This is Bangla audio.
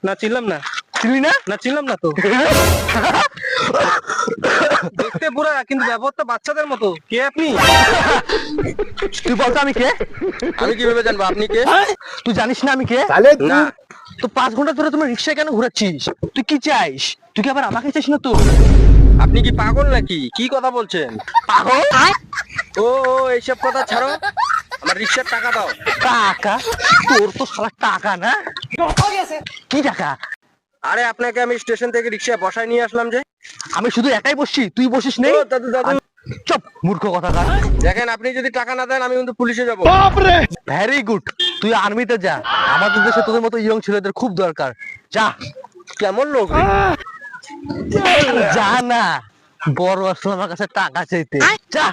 না চিনলাম না। চিনলি না? না চিনলাম না তো। দেখতে বুড়া কিন্তু ব্যবহারটা বাচ্চাদের মতো। কে আপনি? তুই বলতো আমি কে? আমি কিভাবে জানবো আপনি কে? তুই জানিস না আমি কে? না। তো 5 ঘন্টা ধরে তুমি রিক্সায় কেন ঘোরাচ্ছিস? তুই কি চাইস? তুই কি আবার আমাকে চাইস না তো? আপনি কি পাগল নাকি? কি কথা বলছেন? পাগল? ও এইসব কথা ছাড়ো, আমার রিক্সার টাকা দাও। টাকা? তোর তো শালা টাকা না? কি টাকা? আরে আপনাকে আমি স্টেশন থেকে রিক্সায় বসায় নিয়ে আসলাম যে। আমি শুধু একাই বসছি, তুই বসিস নেই? ও দাদু দাদু, চুপ মূর্খ কথাকার। দেখেন আপনি যদি টাকা না দেন আমি কিন্তু পুলিশে যাবো। ভেরি গুড, তুই আর্মিতে যা। আমাদের দেশে তোদের মতো ইয়ং ছেলেদের খুব দরকার। যা। কেমন লোক রে? যা না, বড় আসলো আমার কাছে টাকা চাইতে। যা।